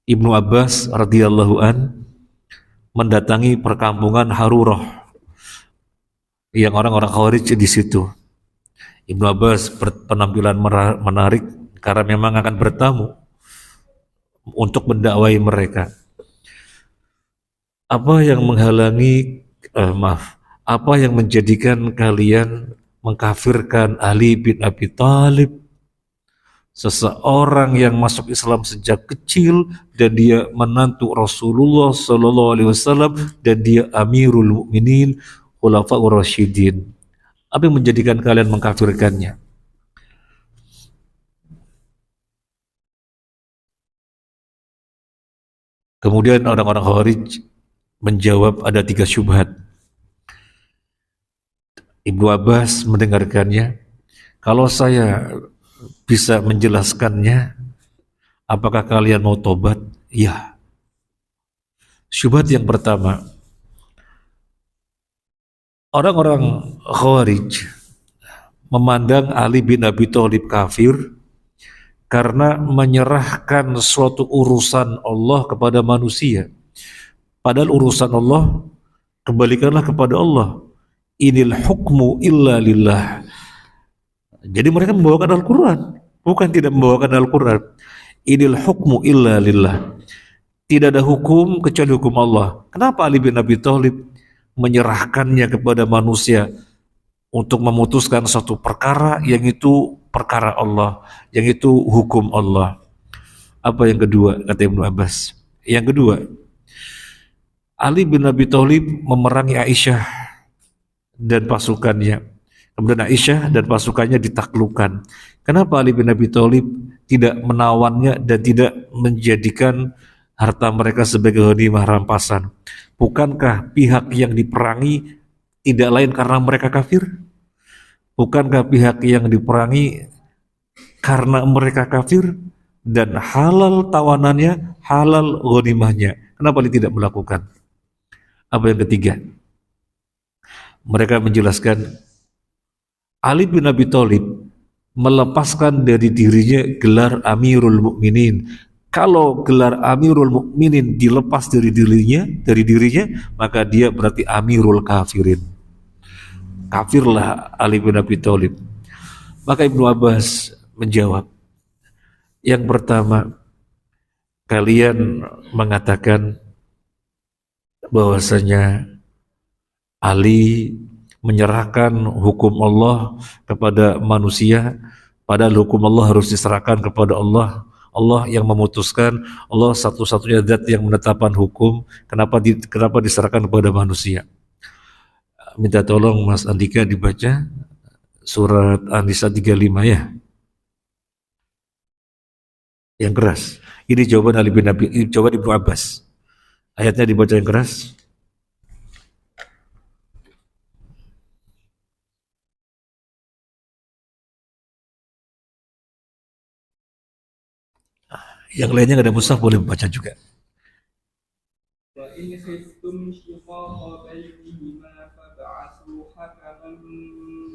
Ibnu Abbas radhiyallahu an mendatangi perkampungan Harurah yang orang-orang Khawarij di situ. Ibnu Abbas berpenampilan menarik karena memang akan bertamu untuk mendakwai mereka. Apa yang menghalangi, apa yang menjadikan kalian mengkafirkan Ali bin Abi Thalib, seseorang yang masuk Islam sejak kecil dan dia menantu Rasulullah Sallallahu Alaihi Wasallam dan dia Amirul Mukminin, Khulafaur Rasyidin. Apa yang menjadikan kalian mengkafirkannya? Kemudian orang-orang Khawarij menjawab ada 3 syubhat. Ibnu Abbas mendengarkannya. Kalau saya bisa menjelaskannya, apakah kalian mau tobat? Ya. Syubhat yang pertama, orang-orang Khawarij memandang Ali bin Abi Thalib kafir karena menyerahkan suatu urusan Allah kepada manusia. Padahal urusan Allah, kembalikanlah kepada Allah. Inil hukmu illa lillah. Jadi mereka membawakan Al-Quran, bukan tidak membawakan Al-Quran. Inil hukmu illa lillah. Tidak ada hukum kecuali hukum Allah. Kenapa Ali bin Abi Thalib menyerahkannya kepada manusia untuk memutuskan suatu perkara yang itu perkara Allah, yang itu hukum Allah? Apa yang kedua, kata Ibnu Abbas? Yang kedua, Ali bin Abi Thalib memerangi Aisyah dan pasukannya. Kemudian Aisyah dan pasukannya ditaklukkan. Kenapa Ali bin Abi Thalib tidak menawannya dan tidak menjadikan harta mereka sebagai ghanimah rampasan? Bukankah pihak yang diperangi tidak lain karena mereka kafir? Bukankah pihak yang diperangi karena mereka kafir dan halal tawanannya, halal ghanimahnya? Kenapa dia tidak melakukan? Apa yang ketiga? Mereka menjelaskan Ali bin Abi Thalib melepaskan dari dirinya gelar Amirul Mukminin. Kalau gelar Amirul Mukminin dilepas dari dirinya, maka dia berarti Amirul Kafirin. Kafirlah Ali bin Abi Thalib. Maka Ibnu Abbas menjawab, yang pertama, kalian mengatakan bahwasanya Ali menyerahkan hukum Allah kepada manusia, padahal hukum Allah harus diserahkan kepada Allah. Allah yang memutuskan, Allah satu-satunya zat yang menetapkan hukum. Kenapa diserahkan kepada manusia? Minta tolong Mas Andika dibaca surat An-Nisa 35 ya, yang keras. Ini jawaban Ali bin Abi, jawaban Ibnu Abbas. Ayatnya dibaca yang keras. Yang lainnya nggak ada mushaf boleh membaca juga. وإن خفتم شقاق بينهما فابعثوا حكما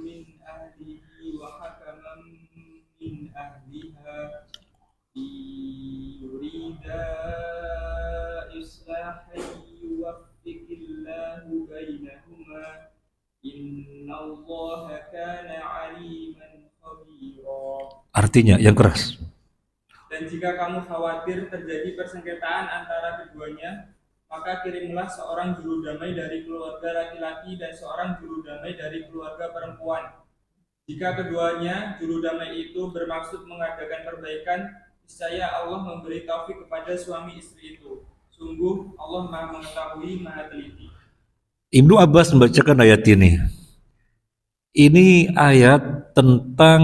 من أهله وحكما من أهلها إن يريدا إصلاحا يوفق الله بينهما إن الله كان عليما خبيرا. Artinya yang keras. Dan jika kamu khawatir terjadi persengketaan antara keduanya, maka kirimlah seorang juru damai dari keluarga laki-laki dan seorang juru damai dari keluarga perempuan. Jika keduanya juru damai itu bermaksud mengadakan perbaikan, niscaya Allah memberi taufik kepada suami istri itu. Sungguh Allah Maha mengetahui, Maha teliti. Ibnu Abbas membacakan ayat ini. Ini ayat tentang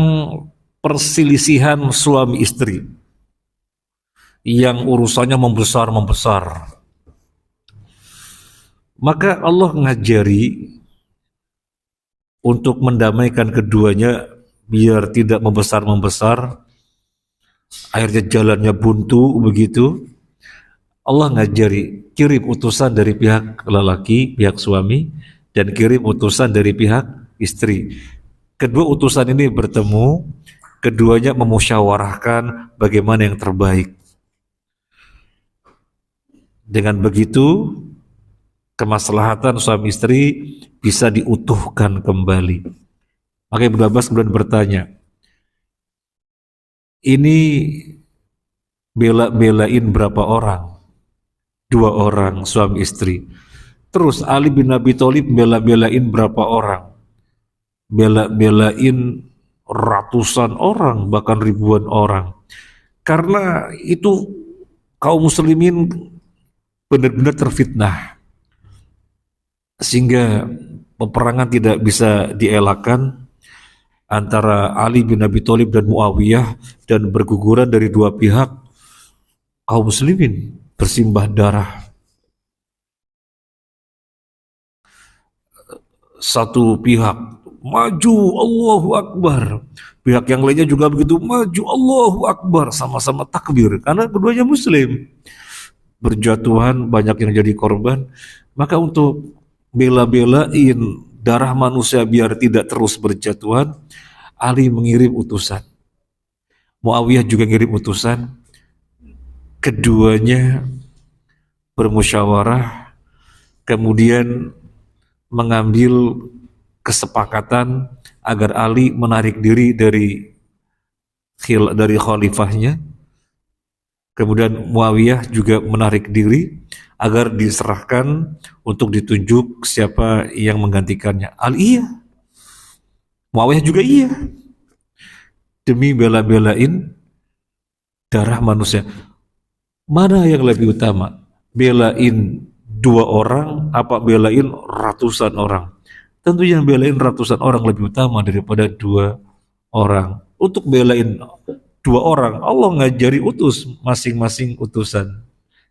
perselisihan suami istri yang urusannya membesar. Maka Allah ngajari untuk mendamaikan keduanya biar tidak membesar. Akhirnya jalannya buntu begitu. Allah ngajari, kirim utusan dari pihak lelaki, pihak suami, dan kirim utusan dari pihak istri. Kedua utusan ini bertemu, keduanya memusyawarahkan bagaimana yang terbaik. Dengan begitu, kemaslahatan suami istri bisa diutuhkan kembali. Maka Ibnu Abbas kemudian bertanya, ini bela-belain berapa orang? 2 orang suami istri. Terus Ali bin Abi Thalib bela-belain berapa orang? Bela-belain ratusan orang, bahkan ribuan orang. Karena itu kaum muslimin benar-benar terfitnah, sehingga peperangan tidak bisa dielakkan antara Ali bin Abi Thalib dan Muawiyah, dan berguguran dari dua pihak, kaum muslimin bersimbah darah. Satu pihak maju Allahu Akbar, pihak yang lainnya juga begitu maju Allahu Akbar, sama-sama takbir karena keduanya muslim. Berjatuhan, banyak yang jadi korban. Maka untuk bela-belain darah manusia biar tidak terus berjatuhan, Ali mengirim utusan, Muawiyah juga ngirim utusan. Keduanya bermusyawarah, kemudian mengambil kesepakatan agar Ali menarik diri dari khalifahnya. Kemudian Muawiyah juga menarik diri agar diserahkan untuk ditunjuk siapa yang menggantikannya. Ali iya, Muawiyah juga iya, demi bela-belain darah manusia. Mana yang lebih utama? Belain 2 orang apa belain ratusan orang? Tentu yang belain ratusan orang lebih utama daripada 2 orang. Untuk belain 2 orang, Allah ngajari utus masing-masing utusan,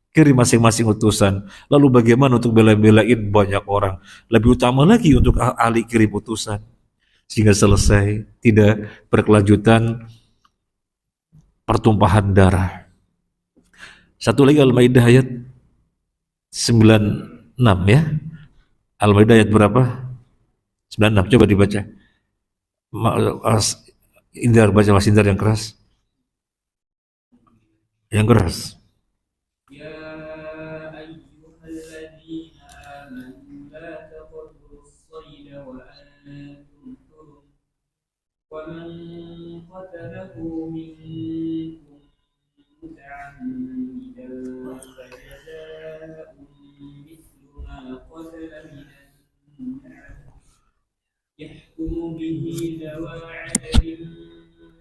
kirim masing-masing utusan. Lalu bagaimana untuk bela-belain banyak orang? Lebih utama lagi untuk Ali kirim utusan, sehingga selesai, tidak berkelanjutan pertumpahan darah. Satu lagi Al-Maidah ayat 96 ya. Al-Maidah ayat berapa? 96, coba dibaca. Indar, baca Mas Indar yang keras. Yang keras. Ya ayyuhalladzina amanu la taqtulus sayda wa antum hurum wa man qatalahu minkum muta'ammidan fajaza'un mithlu ma qatala minan na'am yahkumu bihi dawa 'adlin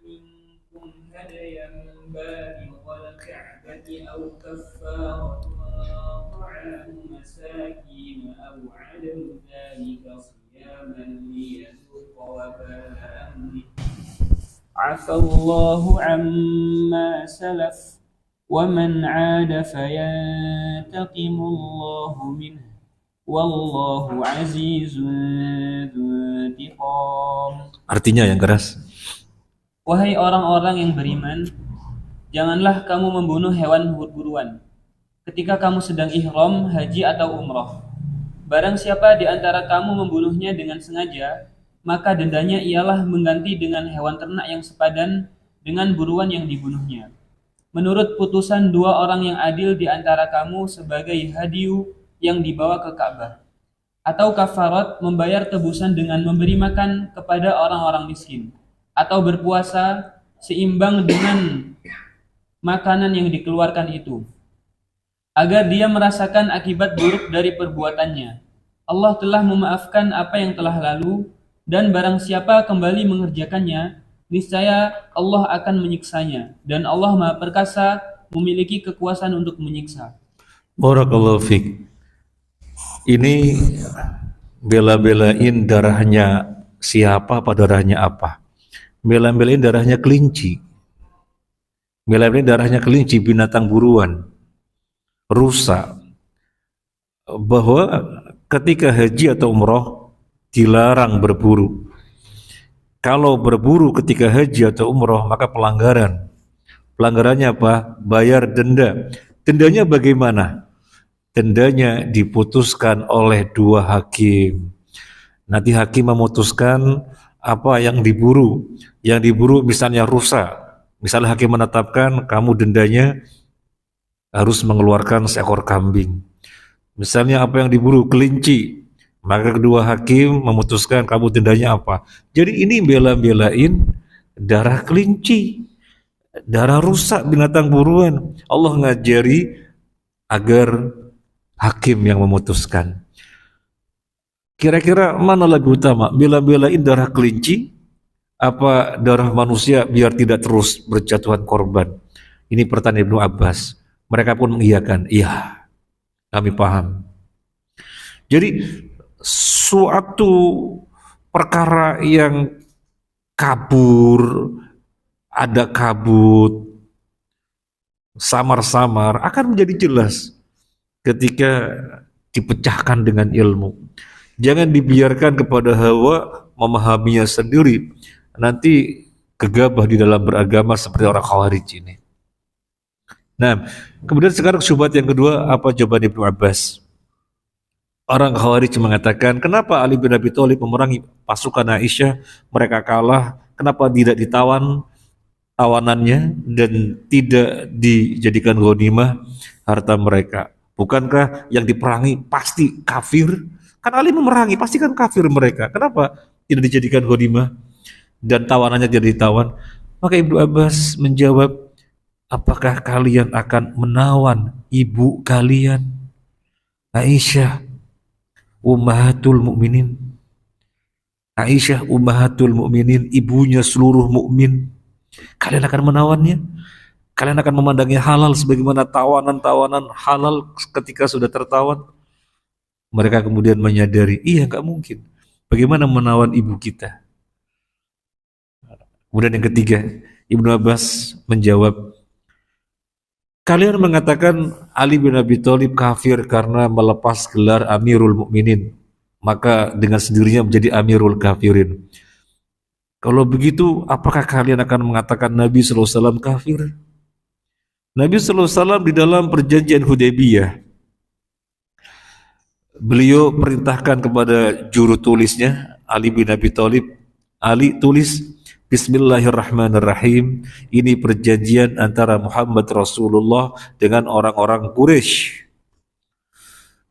minkum hadayan balighal ka'bati aw kaffaratu ta'amu masakin aw 'adamu dhalika siyaman liyadhuqa wabala amri 'afallahu 'amma salaf wa man 'ada fayantaqimullahu minhu wallahu 'azizun dzuntiqam. Artinya yang keras. Wahai orang-orang yang beriman, janganlah kamu membunuh hewan buruan ketika kamu sedang ihram, haji atau umroh. Barang siapa di antara kamu membunuhnya dengan sengaja, maka dendanya ialah mengganti dengan hewan ternak yang sepadan dengan buruan yang dibunuhnya. Menurut putusan 2 orang yang adil di antara kamu sebagai hadiu yang dibawa ke Ka'bah. Atau kafarat, membayar tebusan dengan memberi makan kepada orang-orang miskin. Atau berpuasa seimbang dengan makanan yang dikeluarkan itu, agar dia merasakan akibat buruk dari perbuatannya. Allah telah memaafkan apa yang telah lalu, dan barang siapa kembali mengerjakannya, niscaya Allah akan menyiksanya, dan Allah Maha Perkasa, memiliki kekuasaan untuk menyiksa. Barakallahu fiik. Ini bela-belain darahnya siapa, apa darahnya apa? Bela-belain darahnya kelinci. Bela-belain darahnya kelinci, binatang buruan, rusa. Bahwa ketika haji atau umroh dilarang berburu. Kalau berburu ketika haji atau umroh maka pelanggaran. Pelanggarannya apa? Bayar denda. Dendanya bagaimana? Dendanya diputuskan oleh 2 hakim. Nanti hakim memutuskan apa yang diburu. Yang diburu misalnya rusa. Misalnya hakim menetapkan kamu dendanya harus mengeluarkan seekor kambing. Misalnya apa yang diburu? Kelinci. Maka kedua hakim memutuskan kamu dendanya apa. Jadi ini bela-belain darah kelinci, darah rusak binatang buruan. Allah ngajari agar hakim yang memutuskan. Kira-kira mana lebih utama? Bela-belain darah kelinci apa darah manusia biar tidak terus berjatuhan korban? Ini pertanyaan Ibnu Abbas. Mereka pun mengiyakan, iya, kami paham. Jadi suatu perkara yang kabur, ada kabut, samar-samar akan menjadi jelas ketika dipecahkan dengan ilmu. Jangan dibiarkan kepada hawa memahaminya sendiri. Nanti gegabah di dalam beragama seperti orang Khawarij ini. Nah, kemudian sekarang syubhat yang kedua, apa jawaban Ibnu Abbas? Orang Khawarij mengatakan, kenapa Ali bin Abi Thalib memerangi pasukan Aisyah, mereka kalah, kenapa tidak ditawan tawanannya dan tidak dijadikan ghanimah harta mereka? Bukankah yang diperangi pasti kafir? Kan Ali memerangi, pasti kan kafir mereka. Kenapa tidak dijadikan ghanimah dan tawanannya tidak ditawan? Maka Ibnu Abbas menjawab, apakah kalian akan menawan ibu kalian Aisyah ummahatul mukminin? Aisyah ummahatul mukminin, ibunya seluruh mukmin. Kalian akan menawannya? Kalian akan memandangnya halal sebagaimana tawanan-tawanan halal ketika sudah tertawan? Mereka kemudian menyadari, iya, nggak mungkin. Bagaimana menawan ibu kita? Kemudian yang ketiga, Ibnu Abbas menjawab, kalian mengatakan Ali bin Abi Thalib kafir karena melepas gelar Amirul Mukminin, maka dengan sendirinya menjadi Amirul Kafirin. Kalau begitu, apakah kalian akan mengatakan Nabi SAW kafir? Nabi SAW di dalam perjanjian Hudaybiyah, beliau perintahkan kepada juru tulisnya Ali bin Abi Thalib, Ali tulis Bismillahirrahmanirrahim. Ini perjanjian antara Muhammad Rasulullah dengan orang-orang Quraisy.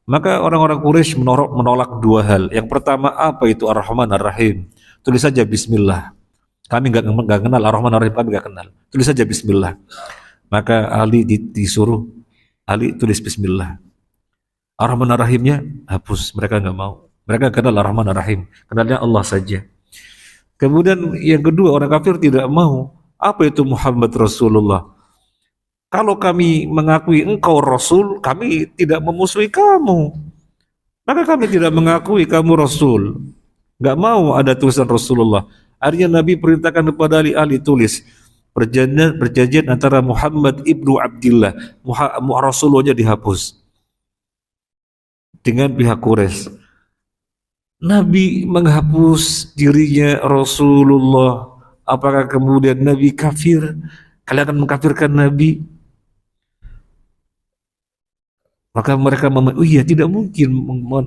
Maka orang-orang Quraisy menolak dua hal. Yang pertama, apa itu Ar-Rahman Ar-Rahim? Tulis saja Bismillah. Kami nggak kenal Ar-Rahman Ar-Rahim, kami nggak kenal. Tulis saja Bismillah. Maka Ali disuruh, Ali tulis Bismillah. Ar-Rahman Ar-Rahimnya hapus. Mereka nggak mau. Mereka kenal Ar-Rahman Ar-Rahim. Kenalnya Allah saja. Kemudian yang kedua, orang kafir tidak mau. Apa itu Muhammad Rasulullah? Kalau kami mengakui engkau Rasul, kami tidak memusuhi kamu. Maka kami tidak mengakui kamu Rasul. Gak mau ada tulisan Rasulullah. Akhirnya Nabi perintahkan kepada Ali tulis perjanjian antara Muhammad ibnu Abdillah, Rasulullahnya dihapus dengan pihak Quraisy. Nabi menghapus dirinya Rasulullah. Apakah kemudian Nabi kafir? Kalian akan mengkafirkan Nabi? Maka mereka oh iya, tidak mungkin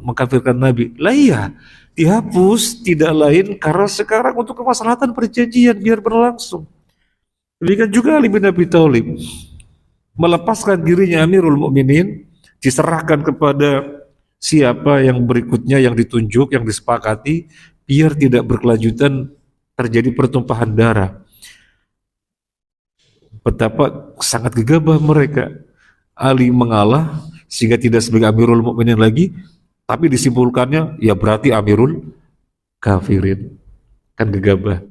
mengkafirkan Nabi. Lah iya, dihapus tidak lain karena sekarang untuk kemaslahatan perjanjian biar berlangsung. Demikian juga Ali bin Abi Thalib melepaskan dirinya Amirul Mukminin, diserahkan kepada siapa yang berikutnya yang ditunjuk, yang disepakati, biar tidak berkelanjutan terjadi pertumpahan darah. Betapa sangat gegabah mereka. Ali mengalah sehingga tidak sebagai Amirul Mukminin lagi, tapi disimpulkannya ya berarti Amirul Kafirin. Kan gegabah.